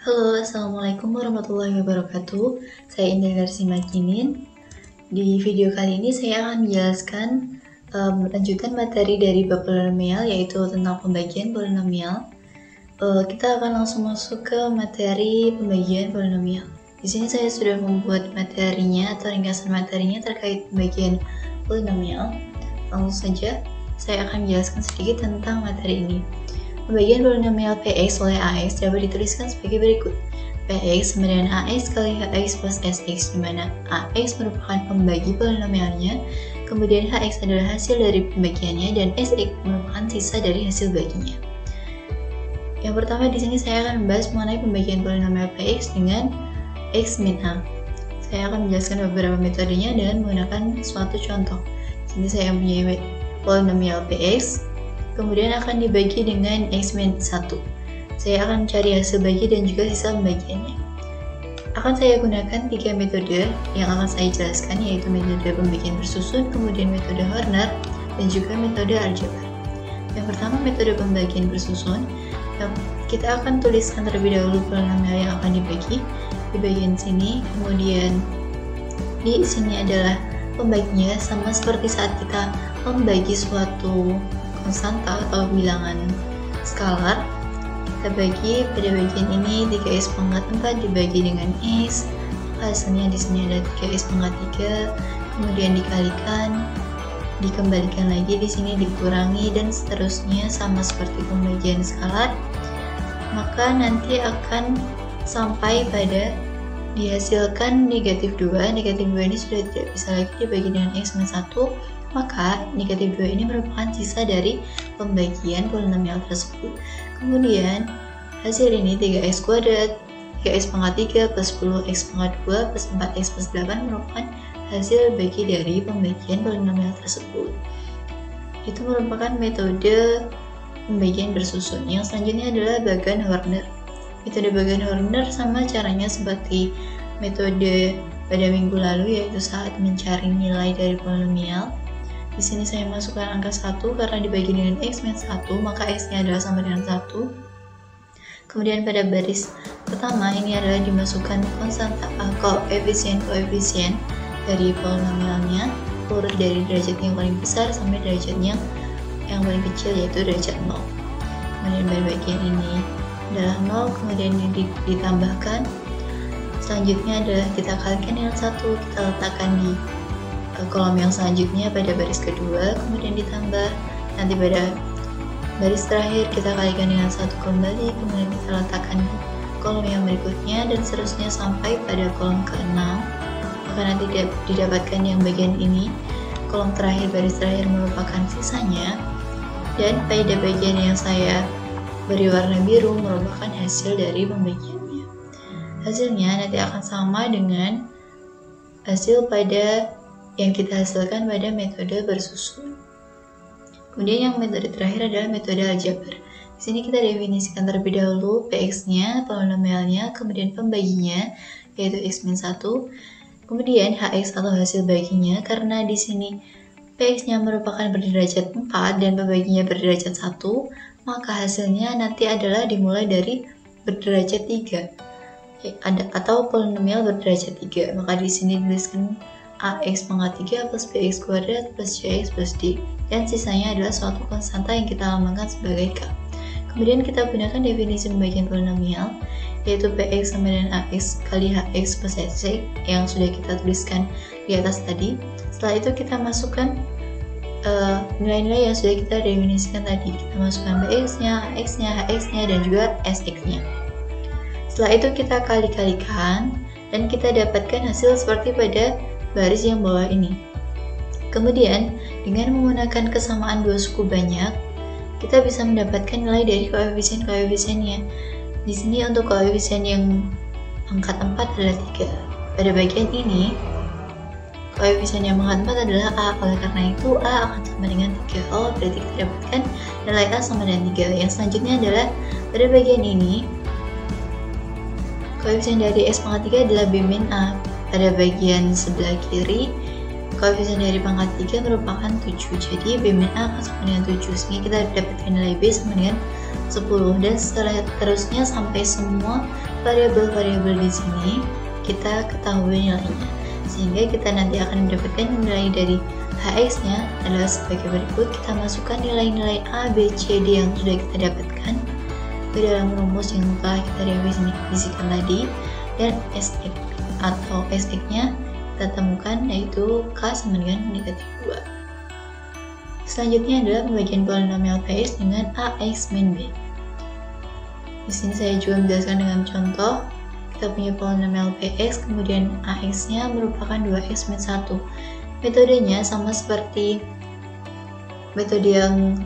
Halo, Assalamualaikum warahmatullahi wabarakatuh. Saya Indra dari Simakinin. Di video kali ini saya akan menjelaskan lanjutan materi dari bab polinomial, yaitu tentang pembagian polinomial. Kita akan langsung masuk ke materi pembagian polinomial. Di sini saya sudah membuat materinya atau ringkasan materinya terkait pembagian polinomial. Langsung saja, saya akan menjelaskan sedikit tentang materi ini. Pembagian polinomial Px oleh Ax dapat dituliskan sebagai berikut. Px sama dengan Ax kali Hx plus Sx, di mana Ax merupakan pembagi polinomialnya, kemudian Hx adalah hasil dari pembagiannya, dan Sx merupakan sisa dari hasil baginya. Yang pertama di sini saya akan membahas mengenai pembagian polinomial Px dengan X min A. Saya akan menjelaskan beberapa metodenya dengan menggunakan suatu contoh. Di sini saya mempunyai polinomial Px, kemudian akan dibagi dengan X-1. Saya akan cari hasil bagi dan juga sisa pembagiannya. Akan saya gunakan 3 metode yang akan saya jelaskan, yaitu metode pembagian bersusun, kemudian metode Horner, dan juga metode aljabar. Yang pertama, metode pembagian bersusun. Kita akan tuliskan terlebih dahulu polinomial yang akan dibagi di bagian sini, kemudian di sini adalah pembaginya, sama seperti saat kita membagi suatu konstanta atau bilangan skalar. Kita bagi pada bagian ini 3x pangkat 4 dibagi dengan x, hasilnya di sini ada 3x pangkat 3, kemudian dikalikan, dikembalikan lagi, di sini dikurangi, dan seterusnya sama seperti pembagian skalar. Maka nanti akan sampai pada dihasilkan negatif 2. Negatif 2 ini sudah tidak bisa lagi dibagi dengan x min 1, maka negatif 2 ini merupakan sisa dari pembagian polinomial tersebut. Kemudian hasil ini 3x kuadrat, 3x pangkat 3 plus 10x pangkat 2 plus 4x plus 8 merupakan hasil bagi dari pembagian polinomial tersebut. Itu merupakan metode pembagian bersusun. Yang selanjutnya adalah bagan Horner. Metode bagan Horner sama caranya seperti metode pada minggu lalu, yaitu saat mencari nilai dari polinomial. Di sini saya masukkan angka 1 karena dibagi dengan x min 1, maka x-nya adalah sama dengan 1. Kemudian pada baris pertama ini adalah dimasukkan konstanta koefisien dari polinomialnya, urut dari derajat yang paling besar sampai derajat yang paling kecil, yaitu derajat 0. Kemudian pada bagian ini adalah 0, kemudian ini ditambahkan. Selanjutnya adalah kita kalikan dengan 1, kita letakkan di kolom yang selanjutnya pada baris kedua, kemudian ditambah. Nanti pada baris terakhir kita kalikan dengan 1 kembali, kemudian kita letakkan di kolom yang berikutnya, dan seterusnya sampai pada kolom ke-6. Maka nanti didapatkan yang bagian ini, kolom terakhir, baris terakhir merupakan sisanya, dan pada bagian yang saya beri warna biru merupakan hasil dari pembagiannya. Hasilnya nanti akan sama dengan hasil pada yang kita hasilkan pada metode bersusun. Kemudian yang metode terakhir adalah metode aljabar. Di sini kita definisikan terlebih dahulu Px-nya, polinomialnya, kemudian pembaginya, yaitu x min 1, kemudian Hx atau hasil baginya. Karena di sini Px-nya merupakan berderajat 4 dan pembaginya berderajat 1, maka hasilnya nanti adalah dimulai dari berderajat 3 atau polinomial berderajat 3. Maka di sini dituliskan Ax pangkat 3 plus Bx kuadrat plus Cx plus D, dan sisanya adalah suatu konstanta yang kita lambangkan sebagai K. Kemudian kita gunakan definisi pembagian polinomial, yaitu Px sama dengan Ax kali Hx plus Sx yang sudah kita tuliskan di atas tadi. Setelah itu kita masukkan nilai-nilai yang sudah kita definisikan tadi. Kita masukkan Bx-nya, Ax-nya, Hx-nya, dan juga Sx-nya. Setelah itu kita kali-kalikan, dan kita dapatkan hasil seperti pada baris yang bawah ini. Kemudian dengan menggunakan kesamaan dua suku banyak, kita bisa mendapatkan nilai dari koefisien-koefisiennya. Di sini untuk koefisien yang pangkat 4 adalah 3. Pada bagian ini koefisien yang pangkat 4 adalah A, oleh karena itu A akan sama dengan 3. Berarti kita dapatkan nilai A sama dengan 3. Yang selanjutnya adalah pada bagian ini koefisien dari x pangkat 3 adalah B min A. Pada bagian sebelah kiri, koefisien dari pangkat 3 merupakan 7. Jadi B min A akan sama dengan 7, sehingga kita dapatkan nilai B sama dengan 10, dan seterusnya sampai semua variabel-variabel di sini kita ketahui nilainya, sehingga kita nanti akan mendapatkan nilai dari HX-nya adalah sebagai berikut. Kita masukkan nilai-nilai A, B, C, D yang sudah kita dapatkan ke dalam rumus yang telah kita definisikan tadi, dan SX atau SX-nya kita temukan yaitu K sama dengan negatif 2. Selanjutnya adalah pembagian polinomial PX dengan AX min B. Di sini saya juga menjelaskan dengan contoh. Kita punya polinomial PX, kemudian AX-nya merupakan 2X min 1. Metodenya sama seperti metode yang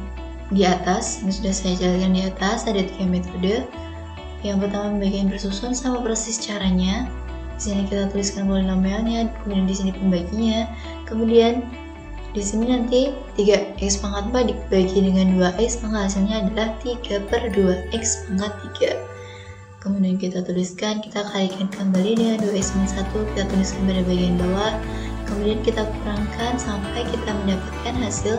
di atas, yang sudah saya jelaskan di atas. Ada 3 metode. Yang pertama pembagian bersusun, sama persis caranya. Di sini kita tuliskan polinomialnya, kemudian di sini pembaginya. Kemudian di sini nanti 3x pangkat 4 dibagi dengan 2x, maka hasilnya adalah 3/2x pangkat 3. Kemudian kita tuliskan, kita kalikan kembali dengan 2x min 1, kita tuliskan pada bagian bawah. Kemudian kita kurangkan sampai kita mendapatkan hasil,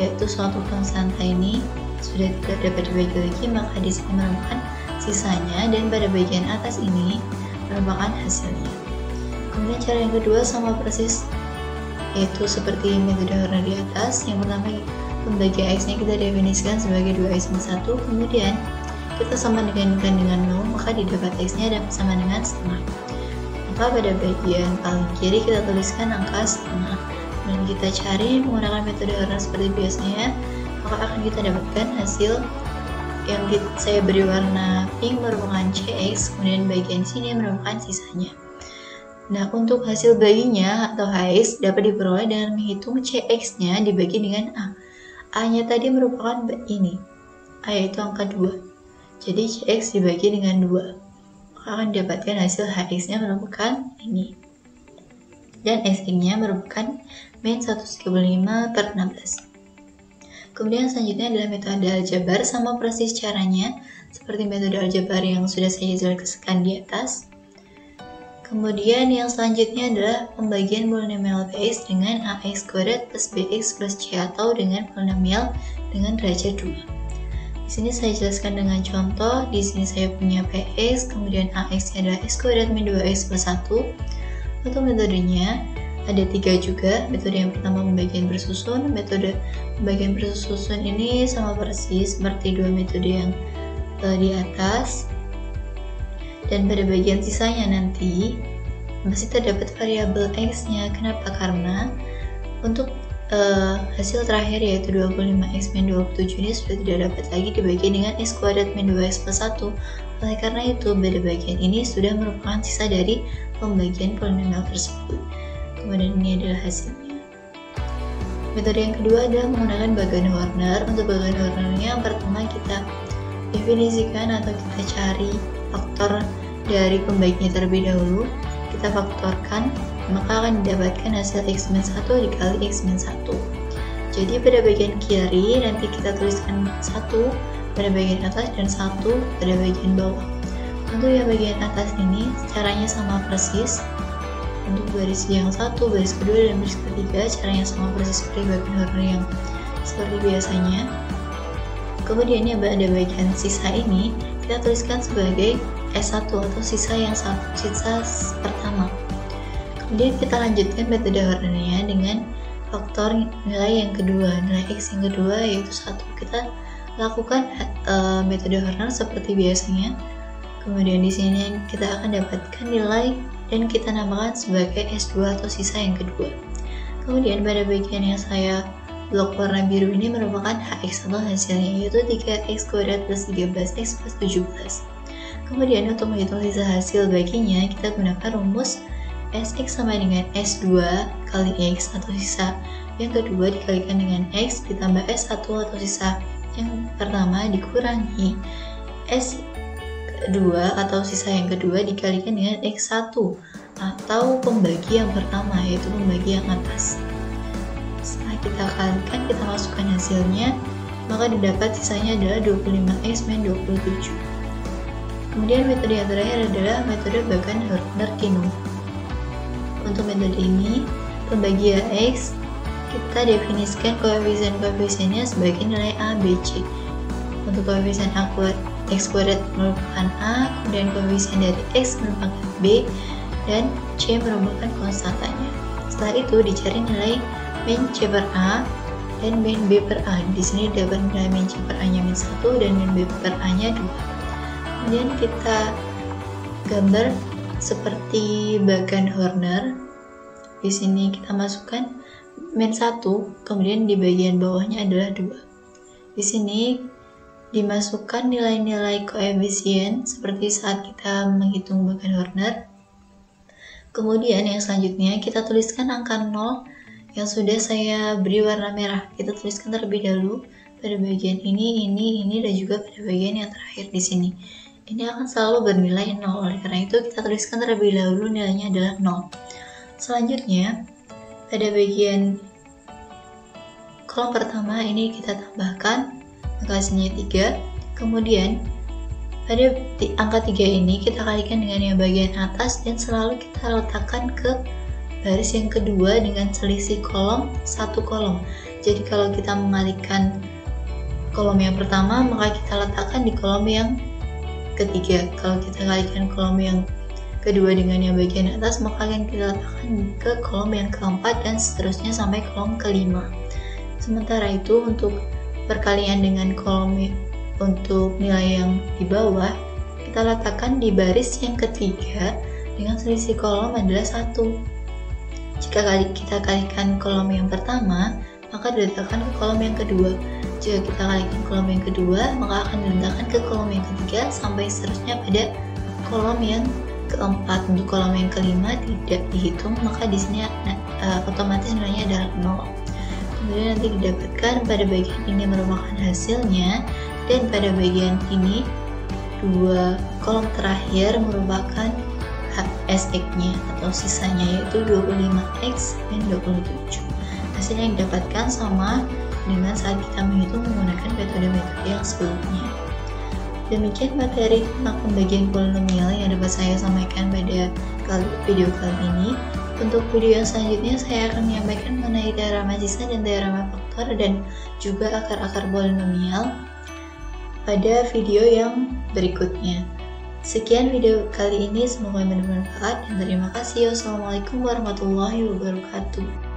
yaitu suatu konstanta ini sudah tidak dapat dibagi lagi, maka di sini merupakan sisanya, dan pada bagian atas ini merupakan hasilnya. Kemudian cara yang kedua sama persis, yaitu seperti metode Horner di atas. Yang pertama pembagi X-nya kita definisikan sebagai 2x min 1, kemudian kita sama dengan 0, maka didapat X-nya dan sama dengan setengah. Maka pada bagian paling kiri kita tuliskan angka setengah, dan kita cari menggunakan metode Horner seperti biasanya, maka akan kita dapatkan hasil yang saya beri warna pink merupakan CX, kemudian bagian sini merupakan sisanya. Nah, untuk hasil baginya atau HX dapat diperoleh dengan menghitung CX-nya dibagi dengan A. A-nya tadi merupakan ini, A yaitu angka 2. Jadi CX dibagi dengan 2, maka akan didapatkan hasil HX-nya merupakan ini. Dan SX-nya merupakan min 135/16. Kemudian selanjutnya adalah metode aljabar, sama persis caranya seperti metode aljabar yang sudah saya jelaskan di atas. Kemudian yang selanjutnya adalah pembagian polinomial PX dengan AX kuadrat plus BX plus C, atau dengan polinomial dengan derajat 2. Di sini saya jelaskan dengan contoh. Di sini saya punya PX, kemudian AX-nya adalah X kuadrat min 2X plus 1. Untuk metodenya ada 3 juga. Metode yang pertama pembagian bersusun. Metode pembagian bersusun ini sama persis seperti 2 metode yang di atas. Dan pada bagian sisanya nanti masih terdapat variabel X-nya. Kenapa? Karena untuk hasil terakhir yaitu 25X min 27 ini sudah tidak dapat lagi dibagi dengan X kuadrat min 2X plus 1. Oleh karena itu, pada bagian ini sudah merupakan sisa dari pembagian polinomial tersebut. Kemudian ini adalah hasilnya. Metode yang kedua adalah menggunakan bagan Horner. Untuk bagan Hornernya yang pertama kita definisikan atau kita cari faktor dari pembaginya terlebih dahulu. Kita faktorkan, maka akan didapatkan hasil X min 1 dikali X min 1. Jadi pada bagian kiri nanti kita tuliskan 1 pada bagian atas dan 1 pada bagian bawah. Untuk yang bagian atas ini caranya sama persis. Untuk baris yang 1, baris kedua, dan baris ketiga caranya sama persis seperti bagan Horner yang seperti biasanya. Kemudian yang pada bagian sisa ini kita tuliskan sebagai S1 atau sisa yang sisa pertama. Kemudian kita lanjutkan metode Hornernya dengan faktor nilai yang kedua, nilai X yang kedua yaitu 1. Kita lakukan metode Horner seperti biasanya. Kemudian di sini kita akan dapatkan nilai dan kita namakan sebagai S2 atau sisa yang kedua. Kemudian pada bagian yang saya blok warna biru ini merupakan HX atau hasilnya, yaitu 3x kuadrat plus 13x plus 17. Kemudian untuk menghitung sisa hasil baginya, kita gunakan rumus SX sama dengan S2 kali X atau sisa yang kedua dikalikan dengan X ditambah S1 atau sisa yang pertama dikurangi S2 atau sisa yang kedua dikalikan dengan X1 atau pembagi yang pertama, yaitu pembagi yang atas. Setelah kita kalikan, kita masukkan hasilnya, maka didapat sisanya adalah 25x min 27. Kemudian metode yang terakhir adalah metode bagan Horner-Kinum. Untuk metode ini, pembagi X kita definisikan koefisien-koefisiennya sebagai nilai A, B, C. Untuk koefisien A X kuadrat merupakan A, kemudian koefisien dari X merupakan B, dan C merupakan konstantanya. Setelah itu dicari nilai min C per A dan min B per A. Di sini dapat nilai min C per A nya min 1 dan min B per A nya 2. Kemudian kita gambar seperti bagan Horner. Di sini kita masukkan min 1, kemudian di bagian bawahnya adalah 2. Di sini dimasukkan nilai-nilai koefisien seperti saat kita menghitung bagan Horner. Kemudian yang selanjutnya kita tuliskan angka 0 yang sudah saya beri warna merah. Kita tuliskan terlebih dahulu pada bagian ini, dan juga pada bagian yang terakhir di sini. Ini akan selalu bernilai 0. Oleh karena itu kita tuliskan terlebih dahulu nilainya adalah 0. Selanjutnya pada bagian kolom pertama ini kita tambahkan angka hasilnya 3. Kemudian pada angka 3 ini kita kalikan dengan yang bagian atas dan selalu kita letakkan ke baris yang kedua dengan selisih kolom 1 kolom. Jadi kalau kita mengalihkan kolom yang pertama, maka kita letakkan di kolom yang ketiga. Kalau kita kalikan kolom yang kedua dengan yang bagian atas, maka akan kita letakkan ke kolom yang keempat dan seterusnya sampai kolom kelima. Sementara itu untuk perkalian dengan kolom untuk nilai yang di bawah, kita letakkan di baris yang ketiga dengan selisih kolom adalah 1. Jika kita kalikan kolom yang pertama, maka diletakkan ke kolom yang kedua. Jika kita kalikan kolom yang kedua, maka akan diletakkan ke kolom yang ketiga sampai seterusnya pada kolom yang keempat. Untuk kolom yang kelima tidak dihitung, maka di sini otomatis nilainya adalah 0. Kemudian nanti didapatkan pada bagian ini merupakan hasilnya, dan pada bagian ini dua kolom terakhir merupakan SX-nya atau sisanya, yaitu 25X dan 27. Hasil yang didapatkan sama dengan saat kita menghitung menggunakan metode-metode yang sebelumnya. Demikian materi tentang pembagian polinomial yang dapat saya sampaikan pada video kali ini. Untuk video yang selanjutnya saya akan menyampaikan mengenai teorema sisa dan teorema faktor dan juga akar-akar polinomial pada video yang berikutnya. Sekian video kali ini, semoga bermanfaat dan terima kasih. Wassalamualaikum warahmatullahi wabarakatuh.